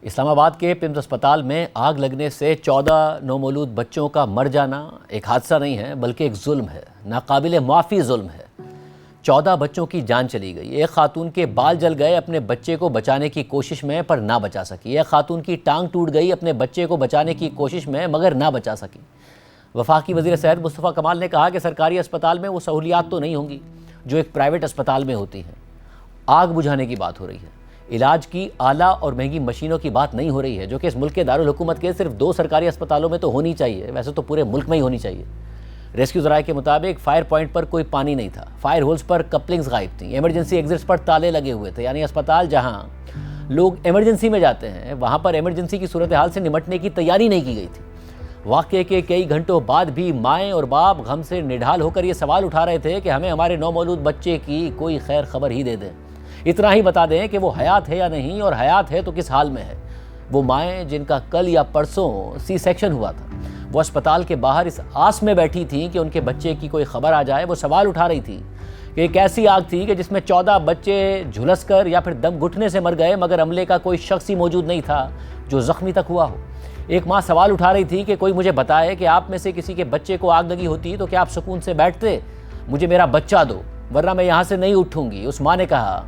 اسلام آباد کے پمز اسپتال میں آگ لگنے سے 14 نومولود بچوں کا مر جانا ایک حادثہ نہیں ہے بلکہ ایک ظلم ہے، ناقابل معافی ظلم ہے۔ 14 بچوں کی جان چلی گئی۔ ایک خاتون کے بال جل گئے اپنے بچے کو بچانے کی کوشش میں پر نہ بچا سکی۔ ایک خاتون کی ٹانگ ٹوٹ گئی اپنے بچے کو بچانے کی کوشش میں مگر نہ بچا سکی۔ وفاقی وزیر صحت مصطفیٰ کمال نے کہا کہ سرکاری اسپتال میں وہ سہولیات تو نہیں ہوں گی جو ایک پرائیویٹ اسپتال میں ہوتی ہیں۔ آگ بجھانے کی بات ہو رہی ہے، علاج کی اعلیٰ اور مہنگی مشینوں کی بات نہیں ہو رہی ہے، جو کہ اس ملک کے دارالحکومت کے صرف 2 سرکاری اسپتالوں میں تو ہونی چاہیے، ویسے تو پورے ملک میں ہی ہونی چاہیے۔ ریسکیو ذرائع کے مطابق فائر پوائنٹ پر کوئی پانی نہیں تھا، فائر ہولز پر کپلنگز غائب تھیں، ایمرجنسی ایگزٹس پر تالے لگے ہوئے تھے، یعنی اسپتال جہاں لوگ ایمرجنسی میں جاتے ہیں وہاں پر ایمرجنسی کی صورتحال سے نمٹنے کی تیاری نہیں کی گئی تھی۔ واقعے کے کئی گھنٹوں بعد بھی مائیں اور باپ غم سے نڈھال ہو کر یہ سوال اٹھا رہے تھے کہ ہمیں ہمارے نومولود بچے کی کوئی خیر خبر ہی دے دیں، اتنا ہی بتا دیں کہ وہ حیات ہے یا نہیں، اور حیات ہے تو کس حال میں ہے۔ وہ مائیں جن کا کل یا پرسوں سی سیکشن ہوا تھا، وہ اسپتال کے باہر اس آس میں بیٹھی تھیں کہ ان کے بچے کی کوئی خبر آ جائے۔ وہ سوال اٹھا رہی تھی کہ ایک ایسی آگ تھی کہ جس میں 14 بچے جھلس کر یا پھر دم گھٹنے سے مر گئے، مگر عملے کا کوئی شخص ہی موجود نہیں تھا جو زخمی تک ہوا ہو۔ ایک ماں سوال اٹھا رہی تھی کہ کوئی مجھے بتائے کہ آپ میں سے کسی کے بچے کو آگ لگی ہوتی تو کیا آپ سکون سے بیٹھتے؟ مجھے میرا بچہ دو ورنہ میں یہاں سے نہیں اٹھوں گی۔ اس ماں نے کہا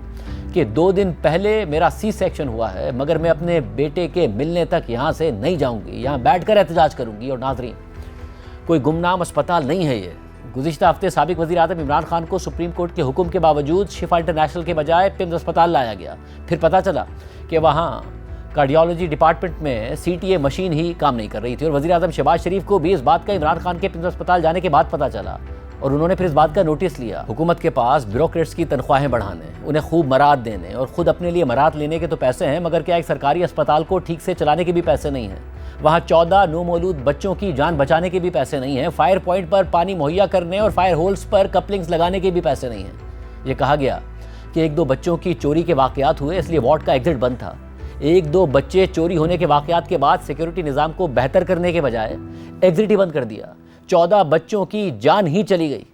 کہ 2 دن پہلے میرا سی سیکشن ہوا ہے مگر میں اپنے بیٹے کے ملنے تک یہاں سے نہیں جاؤں گی، یہاں بیٹھ کر احتجاج کروں گی۔ اور ناظرین، کوئی گمنام اسپتال نہیں ہے یہ۔ گزشتہ ہفتے سابق وزیر اعظم عمران خان کو سپریم کورٹ کے حکم کے باوجود شفا انٹرنیشنل کے بجائے پمز اسپتال لایا گیا۔ پھر پتہ چلا کہ وہاں کارڈیالوجی ڈپارٹمنٹ میں سی ٹی اے مشین ہی کام نہیں کر رہی تھی، اور وزیر اعظم شہباز شریف کو بھی اس بات کا عمران خان کے پمز اسپتال جانے کے بعد پتہ چلا، اور انہوں نے پھر اس بات کا نوٹس لیا۔ حکومت کے پاس بیوروکریٹس کی تنخواہیں بڑھانے، انہیں خوب مراد دینے اور خود اپنے لیے مراد لینے کے تو پیسے ہیں، مگر کیا ایک سرکاری اسپتال کو ٹھیک سے چلانے کے بھی پیسے نہیں ہیں؟ وہاں 14 نومولود بچوں کی جان بچانے کے بھی پیسے نہیں ہیں، فائر پوائنٹ پر پانی مہیا کرنے اور فائر ہولز پر کپلنگز لگانے کے بھی پیسے نہیں ہیں۔ یہ کہا گیا کہ 1-2 بچوں کی چوری کے واقعات ہوئے اس لیے وارڈ کا ایگزٹ بند تھا۔ 1-2 بچے چوری ہونے کے واقعات کے بعد سیکیورٹی نظام کو بہتر کرنے کے بجائے ایگزٹ ہی بند کر دیا۔ 14 بچوں کی جان ہی چلی گئی۔